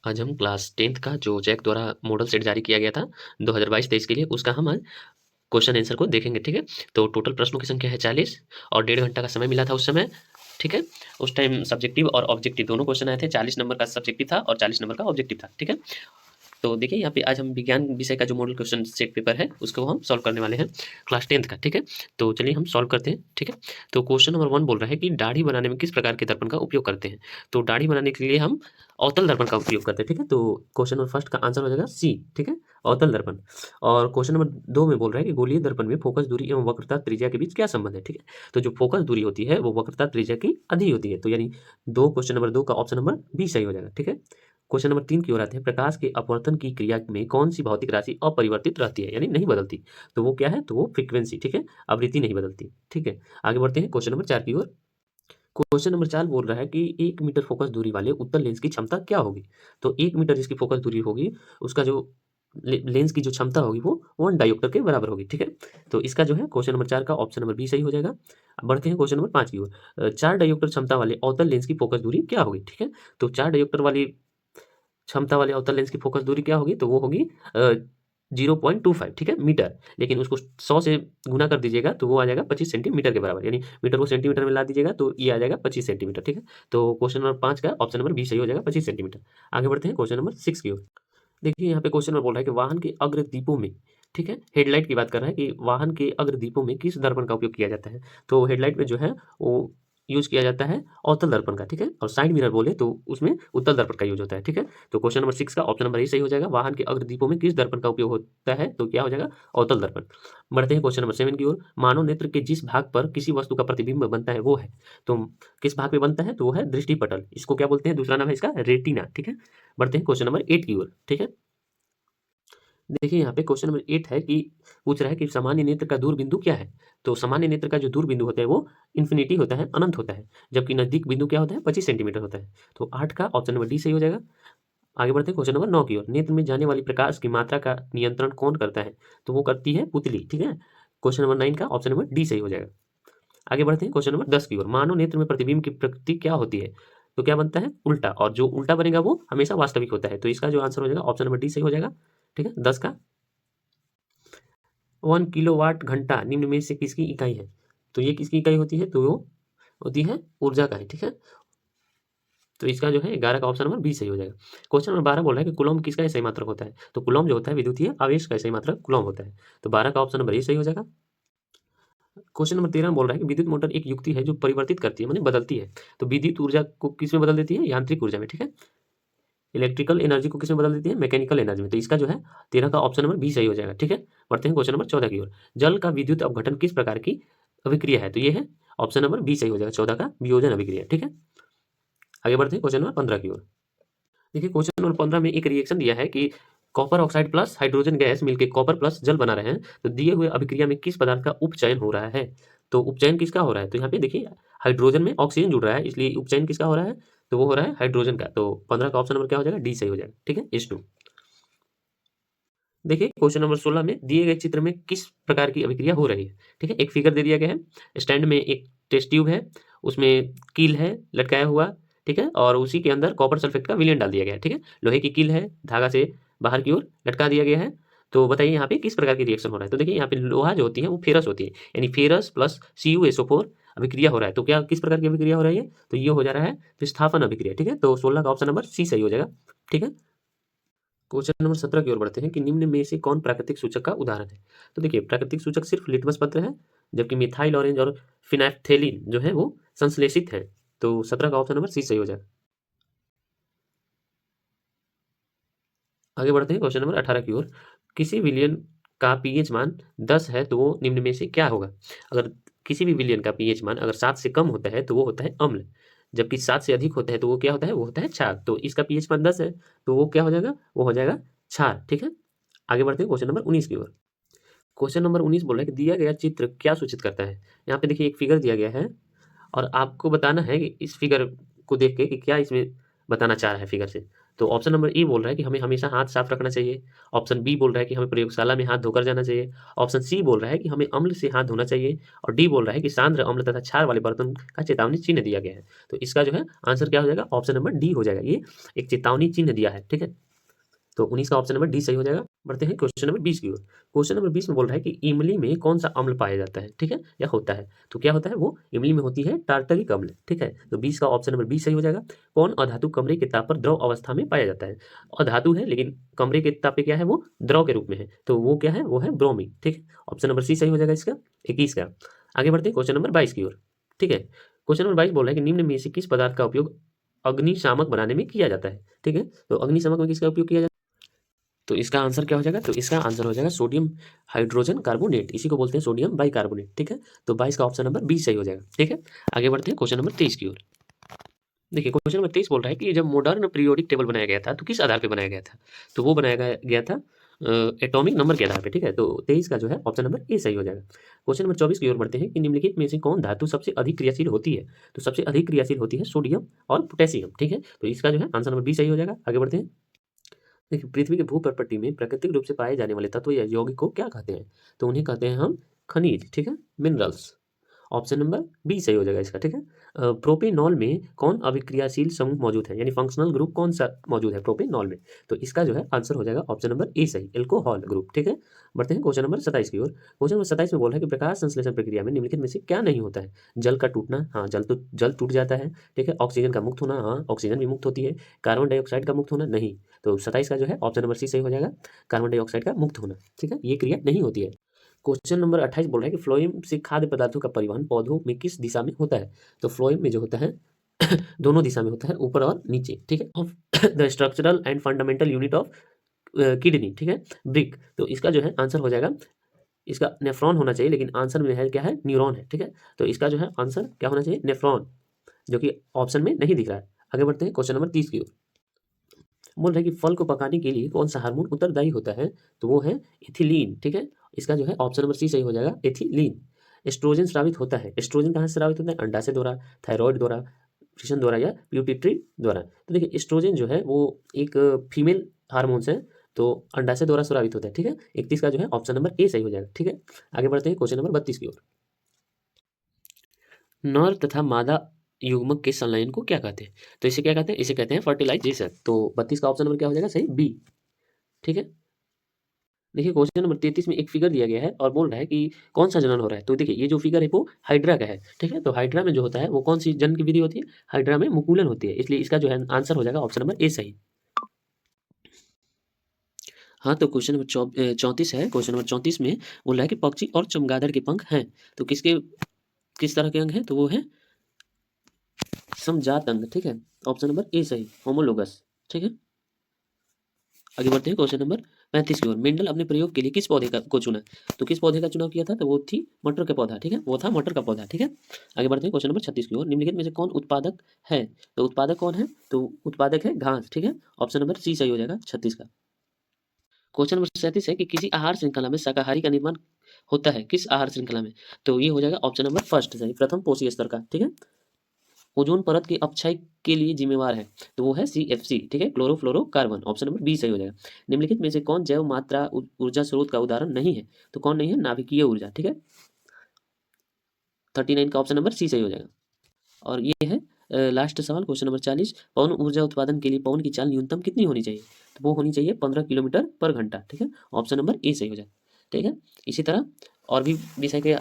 आज हम class 10th का जो जैक द्वारा मॉडल सेट जारी किया गया था 2022-23 के लिए, उसका हम आज क्वेश्चन आंसर को देखेंगे। ठीक है, तो टोटल प्रश्नों की संख्या है 40 और 1.5 घंटा का समय मिला था उस समय। ठीक है, उस टाइम सब्जेक्टिव और ऑब्जेक्टिव दोनों क्वेश्चन आए थे। 40 नंबर का सब्जेक्टिव था और 40 नंबर का ऑब्जेक्टिव था। ठीक है, तो देखिए यहाँ पे आज हम विज्ञान विषय का जो मॉडल क्वेश्चन सेट पेपर है उसको हम सॉल्व करने वाले हैं, क्लास 10th का। ठीक है, तो चलिए हम सॉल्व करते हैं। ठीक है, तो क्वेश्चन नंबर 1 बोल रहा है कि दाढ़ी बनाने में किस प्रकार के दर्पण का उपयोग करते हैं। तो दाढ़ी बनाने के लिए हम अवतल दर्पण का उपयोग करते हैं। ठीक है, तो क्वेश्चन नंबर फर्स्ट का आंसर हो जाएगा सी। ठीक है, अवतल दर्पण। और क्वेश्चन नंबर 2 में बोल रहा है कि गोलीय दर्पण में फोकस दूरी एवं वक्रता त्रिज्या के बीच क्या संबंध है। ठीक है, तो जो फोकस दूरी होती है वो वक्रता त्रिज्या की आधी होती है, तो यानी क्वेश्चन नंबर 2 का ऑप्शन नंबर बी सही हो जाएगा। ठीक है, क्वेश्चन नंबर 3 की ओर आते हैं। प्रकाश के अपवर्तन की क्रिया में कौन सी भौतिक राशि अपरिवर्तित रहती है, यानी नहीं बदलती। तो वो क्या है, तो वो फ्रीक्वेंसी। ठीक है, आवृत्ति नहीं बदलती। ठीक है, आगे बढ़ते हैं क्वेश्चन नंबर 4 की ओर। क्वेश्चन नंबर 4 बोल रहा है कि 1 मीटर फोकस दूरी वाले उत्तल लेंस की क्षमता क्या होगी। तो 1 मीटर जिसकी फोकस दूरी होगी उसका जो लेंस की जो क्षमता होगी वो 1 डायोप्टर के बराबर होगी। ठीक है, तो इसका जो है क्वेश्चन नंबर 4 का ऑप्शन नंबर बी सही हो जाएगा। अब बढ़ते हैं क्वेश्चन नंबर 5 की ओर। 4 डायोप्टर क्षमता वाले अवतल लेंस की फोकस दूरी क्या होगी। ठीक है, तो 4 डायोप्टर वाली क्षमता वाले अवतल लेंस की फोकस दूरी क्या होगी, तो वो होगी 0.25। ठीक है, मीटर। लेकिन उसको 100 से गुना कर दीजिएगा तो वो आ जाएगा 25 सेंटीमीटर के बराबर, यानी मीटर को सेंटीमीटर में ला दीजिएगा तो ये आ जाएगा 25 सेंटीमीटर। ठीक है, तो क्वेश्चन नंबर 5 का ऑप्शन नंबर बी सही हो जाएगा, 25 सेंटीमीटर। आगे बढ़ते हैं क्वेश्चन नंबर 6 की ओर। देखिए यहाँ पे क्वेश्चन में बोल रहा है कि वाहन के अग्र दीपों में, ठीक है, हेडलाइट की बात कर रहा है कि वाहन के अग्र दीपों में किस दर्पण का उपयोग किया जाता है। तो हेडलाइट में जो है वो यूज किया जाता है अवतल दर्पण का। ठीक है, और साइड मिरर बोले तो उसमें उत्तल दर्पण का यूज होता है। ठीक है, तो क्वेश्चन नंबर 6 का ऑप्शन नंबर ए सही हो जाएगा। वाहन के अग्र दीपों में किस दर्पण का उपयोग होता है, तो क्या हो जाएगा, अवतल दर्पण। बढ़ते हैं क्वेश्चन नंबर 7 की ओर। मानव नेत्र के जिस भाग पर किसी वस्तु का प्रतिबिंब बनता है वो है, तो किस भाग में बनता है, तो वो है दृष्टि पटल। इसको क्या बोलते हैं, दूसरा नाम है इसका रेटिना। ठीक है, बढ़ते हैं क्वेश्चन नंबर 8 की ओर। ठीक है, देखिए यहाँ पे क्वेश्चन नंबर 8 है कि पूछ रहा है कि सामान्य नेत्र का दूर बिंदु क्या है। तो सामान्य नेत्र का जो दूर बिंदु होता है वो इन्फिनिटी होता है, अनंत होता है, जबकि नजदीक बिंदु क्या होता है, 25 सेंटीमीटर होता है। तो 8 का ऑप्शन नंबर डी सही हो जाएगा। आगे बढ़ते हैं क्वेश्चन नंबर 9 की ओर। नेत्र में जाने वाली प्रकाश की मात्रा का नियंत्रण कौन करता है, तो वो करती है पुतली। ठीक है, क्वेश्चन नंबर 9 का ऑप्शन नंबर डी सही हो जाएगा। आगे बढ़ते हैं क्वेश्चन नंबर 10 की ओर। मानव नेत्र में प्रतिबिंब की प्रकृति क्या होती है, तो क्या बनता है, उल्टा, और जो उल्टा बनेगा वो हमेशा वास्तविक होता है। तो इसका जो आंसर हो जाएगा ऑप्शन नंबर डी सही हो जाएगा। ठीक है, 10 का 1 किलोवाट घंटा निम्न में से किसकी इकाई है। तो ये किसकी इकाई होती है, तो वो होती है ऊर्जा का है। ठीक है, तो इसका जो है 11 का ऑप्शन नंबर बी सही हो जाएगा। क्वेश्चन नंबर 12 बोल रहा है कि कूलम्ब किसका सही मात्रक होता है। तो कूलम्ब जो होता है विद्युतीय आवेश का सही मात्रक कूलम्ब होता है। तो 12 का ऑप्शन नंबर ए सही हो जाएगा। क्वेश्चन नंबर 13 बोल रहा है कि विद्युत मोटर एक युक्ति है जो परिवर्तित करती है, माने बदलती है। तो विद्युत ऊर्जा को किस में बदल देती है, यांत्रिक ऊर्जा में। ठीक है, इलेक्ट्रिकल एनर्जी को किस में बदल देती है, मैकेनिकल एनर्जी में। तो इसका जो है 13 का ऑप्शन नंबर बी सही हो जाएगा। ठीक है, बढ़ते हैं क्वेश्चन नंबर 14 की ओर। जल का विद्युत अपघटन किस प्रकार की अभिक्रिया है, तो ये है ऑप्शन नंबर बी सही हो जाएगा, 14 का वियोजन अभिक्रिया। ठीक है, आगे बढ़ते हैं क्वेश्चन नंबर 15 की ओर। देखिए क्वेश्चन नंबर 15 में एक रिएक्शन दिया है कि copper oxide plus hydrogen gas मिलकर कॉपर प्लस जल बना रहे हैं। तो दिए हुए अभिक्रिया में किस पदार्थ का उपचयन हो रहा है। तो उपचयन किसका हो रहा है, तो यहाँ पे देखिए हाइड्रोजन में ऑक्सीजन जुड़ रहा है, इसलिए उपचयन किसका हो रहा है, तो वो हो रहा है हाइड्रोजन का। तो 15 का ऑप्शन नंबर क्या हो जाएगा, डी सही हो जाएगा। ठीक है, H2। देखिए क्वेश्चन नंबर 16 में दिए गए चित्र में किस प्रकार की अभिक्रिया हो रही है। ठीक है, एक फिगर दे दिया गया है। स्टैंड में एक टेस्ट ट्यूब है, उसमें कील है लटकाया हुआ। ठीक है, और उसी के अंदर कॉपर सल्फेट का विलयन डाल दिया गया है। ठीक है, लोहे की कील है, धागा से बाहर की ओर लटका दिया गया है। तो बताइए यहाँ पे किस प्रकार की रिएक्शन हो रहा है। तो देखिए यहाँ पे लोहा जो होती है वो फेरस होती है, यानी फेरस प्लस CuSO4 अभिक्रिया हो रहा है। तो क्या किस प्रकार की अभिक्रिया हो रही है, तो ये हो जा रहा है विस्थापन अभिक्रिया। ठीक है, तो 16 का ऑप्शन नंबर सी सही हो जाएगा। ठीक है, क्वेश्चन नंबर 17 की ओर बढ़ते हैं कि निम्न में से कौन प्राकृतिक सूचक का उदाहरण है। तो देखिए प्राकृतिक सूचक सिर्फ लिटमस पत्र है, जबकि मिथाइल ऑरेंज और फिनाइल्फथेलीन जो है वो संश्लेषित है। तो 17 का ऑप्शन नंबर सी सही हो जाएगा। आगे बढ़ते हैं क्वेश्चन नंबर 18 की ओर। किसी विलियन का पीएच मान 10 है तो वो निम्न में से क्या होगा। अगर किसी भी विलियन का पीएच मान अगर 7 से कम होता है तो वो होता है अम्ल, जबकि 7 से अधिक होता है तो वो क्या होता है, वो होता है क्षार। तो इसका पीएच मान 10 है तो वो क्या हो जाएगा, वो हो जाएगा क्षार। ठीक है, आगे बढ़ते हैं क्वेश्चन नंबर 19 की ओर। क्वेश्चन नंबर 19 बोल रहा है कि दिया गया चित्र क्या सूचित करता है। यहाँ पे देखिए एक फिगर दिया गया है और आपको बताना है कि इस फिगर को देख के कि क्या इसमें बताना चाह रहा है फिगर से। तो ऑप्शन नंबर ए बोल रहा है कि हमें हमेशा हाथ साफ रखना चाहिए। ऑप्शन बी बोल रहा है कि हमें प्रयोगशाला में हाथ धोकर जाना चाहिए। ऑप्शन सी बोल रहा है कि हमें अम्ल से हाथ धोना चाहिए। और डी बोल रहा है कि सांद्र अम्ल तथा क्षार वाले बर्तन का चेतावनी चिन्ह दिया गया है। तो इसका जो है आंसर क्या हो जाएगा, ऑप्शन नंबर डी हो जाएगा। ये एक चेतावनी चिन्ह दिया है, ठीक है। तो 19 का ऑप्शन नंबर डी सही हो जाएगा। बढ़ते हैं क्वेश्चन नंबर 20 की ओर। क्वेश्चन नंबर 20 में बोल रहा है कि इमली में कौन सा अम्ल पाया जाता है, ठीक है, या होता है। तो क्या होता है, वो इमली में होती है टार्टरिक अम्ल, ठीक है। तो 20 का ऑप्शन नंबर बी सही हो जाएगा। कौन अधातु कमरे के ताप पर द्रव अवस्था में पाया जाता है। अधातु है लेकिन कमरे के ताप पे क्या है, वो द्रव के रूप में है। तो वो क्या है, वो है ब्रोमीन, ठीक है। ऑप्शन नंबर सी सही हो जाएगा इसका 21 का। आगे बढ़ते हैं क्वेश्चन नंबर 22 की ओर, ठीक है। क्वेश्चन नंबर 22 बोल रहा है कि निम्न में से किस पदार्थ का उपयोग अग्निशामक बनाने में किया जाता है, ठीक है। तो अग्निशामक में किसका उपयोग किया जाता है, तो इसका आंसर क्या हो जाएगा, तो इसका आंसर हो जाएगा सोडियम हाइड्रोजन कार्बोनेट, इसी को बोलते हैं सोडियम बाइकार्बोनेट, ठीक है। तो 22 का ऑप्शन नंबर बी सही हो जाएगा, ठीक है। आगे बढ़ते हैं क्वेश्चन नंबर 23 की ओर। देखिए क्वेश्चन नंबर 23 बोल रहा है कि जब मॉडर्न पीरियोडिक टेबल बनाया गया था तो किस आधार पे बनाया गया था। तो वो बनाया गया था एटॉमिक नंबर के आधार पे, ठीक है। तो 23 का जो है ऑप्शन नंबर ए सही हो जाएगा। क्वेश्चन नंबर 24 की ओर बढ़ते हैं कि निम्नलिखित में से कौन धातु सबसे अधिक क्रियाशील होती है। तो सबसे अधिक क्रियाशील होती है सोडियम और पोटेशियम, ठीक है। तो इसका जो है आंसर नंबर बी सही हो जाएगा। आगे बढ़ते हैं। देखिए पृथ्वी के भूपर्पट्टी में प्राकृतिक रूप से पाए जाने वाले तत्व या यौगिक को क्या कहते हैं। तो उन्हें कहते हैं हम खनिज, ठीक है, मिनरल्स। ऑप्शन नंबर बी सही हो जाएगा इसका, ठीक है। प्रोपेनॉल में कौन अभिक्रियाशील समूह मौजूद है, यानी फंक्शनल ग्रुप कौन सा मौजूद है प्रोपेनॉल में। तो इसका जो है आंसर हो जाएगा ऑप्शन नंबर ए सही, एल्कोहल ग्रुप, ठीक है। बढ़ते हैं क्वेश्चन नंबर 27 की ओर। क्वेश्चन नंबर 27 में बोल रहा है कि प्रकाश संश्लेषण प्रक्रिया में निम्नलिखित में से क्या नहीं होता है। जल का टूटना, हाँ जल टूट जाता है, ठीक है। ऑक्सीजन का मुक्त होना, हाँ ऑक्सीजन भी मुक्त होती है। कार्बन डाइऑक्साइड का मुक्त होना नहीं। तो 27 का जो है ऑप्शन नंबर सी सही हो जाएगा, कार्बन डाइऑक्साइड का मुक्त होना, ठीक है, ये क्रिया नहीं होती है। क्वेश्चन नंबर 28 बोल रहा है कि फ्लोएम से खाद्य पदार्थों का परिवहन पौधों में किस दिशा में होता है। तो फ्लोएम में जो होता है दोनों दिशा में होता है, ऊपर और नीचे, ठीक है। Of the structural and fundamental unit of kidney, ठीक है, ब्रिक। तो इसका जो है आंसर हो जाएगा, इसका नेफ्रॉन होना चाहिए, लेकिन आंसर में है क्या है, न्यूरॉन है, ठीक है। तो इसका जो है आंसर क्या होना चाहिए, नेफ्रॉन, जो कि ऑप्शन में नहीं दिख रहा है। आगे बढ़ते हैं क्वेश्चन नंबर 30 की ओर। बोल रहे हैं कि फल को पकाने के लिए कौन सा हार्मोन उत्तरदायी होता है। तो वो है एथिलीन, ठीक है। इसका जो है ऑप्शन नंबर सी सही हो जाएगा, एथिलीन। एस्ट्रोजन स्रावित होता है, एस्ट्रोजन कहाँ से स्रावित होता है, अंडा से द्वारा, थायराइड द्वारा, फिशन द्वारा या प्यूटिट्री द्वारा। तो देखिए एस्ट्रोजन जो है वो एक फीमेल हार्मोन्स है, तो अंडा से द्वारा स्रावित होता है, ठीक है। 31 का जो है ऑप्शन नंबर ए सही हो जाएगा, ठीक है। आगे बढ़ते हैं क्वेश्चन नंबर 32 की ओर। नर तथा मादा युग्मक के संलयन को क्या कहते हैं। तो इसे क्या कहते हैं, इसे कहते हैं फर्टिलाइजेशन। तो 32 का ऑप्शन नंबर क्या हो जाएगा, सही बी, ठीक है। देखिए क्वेश्चन नंबर 33 में एक फिगर दिया गया है और बोल रहा है कि कौन सा जनन हो रहा है। तो देखिए ये जो फिगर है वो हाइड्रा का है, ठीक है। तो हाइड्रा में जो होता है वो कौन सी जनन की विधि होती है, हाइड्रा में मुकुलन होती है, इसलिए इसका जो है आंसर हो जाएगा ऑप्शन नंबर ए सही। हाँ तो क्वेश्चन नंबर 34 है। क्वेश्चन नंबर 34 में बोल रहा है कि पक्षी और चमगादड़ के पंख हैं, तो किस तरह के अंग हैं। तो वो है समजात अंग, ठीक है। ऑप्शन नंबर ए सही, होमोलोगस, ठीक है। आगे बढ़ते हैं क्वेश्चन नंबर 35 की ओर। मेंडल अपने प्रयोग के लिए किस पौधे को चुना। तो किस पौधे का चुनाव किया था, तो वो थी मटर का पौधा, ठीक है, वो था मटर का पौधा, ठीक है। आगे बढ़ते हैं क्वेश्चन नंबर 36 की ओर। निम्नलिखित में से कौन उत्पादक है। तो उत्पादक कौन है, तो उत्पादक है घास, ठीक है। ऑप्शन नंबर सी सही हो जाएगा 36 का। क्वेश्चन नंबर 37 है कि किसी आहार श्रृंखला में शाकाहारी का निर्माण होता है, किस आहार श्रृंखला में। तो ये हो जाएगा ऑप्शन नंबर फर्स्ट सही, प्रथम पोषी स्तर का, ठीक है। ओजोन परत के अपक्षय के लिए जिम्मेवार है, तो वो है CFC, ठीक है, क्लोरोफ्लोरोकार्बन। ऑप्शन नंबर बी सही हो जाएगा। निम्नलिखित में से कौन जैव मात्रा ऊर्जा स्रोत का उदाहरण नहीं है। तो कौन नहीं है, नाभिकीय ऊर्जा, ठीक है। 39 का ऑप्शन नंबर सी सही हो जाएगा। और ये है लास्ट सवाल क्वेश्चन नंबर 40। पवन ऊर्जा उत्पादन के लिए पवन की चाल न्यूनतम कितनी होनी चाहिए। तो वो होनी चाहिए 15 किलोमीटर पर घंटा, ठीक है। ऑप्शन नंबर ए सही हो जाए, ठीक है। इसी तरह और भी विषय के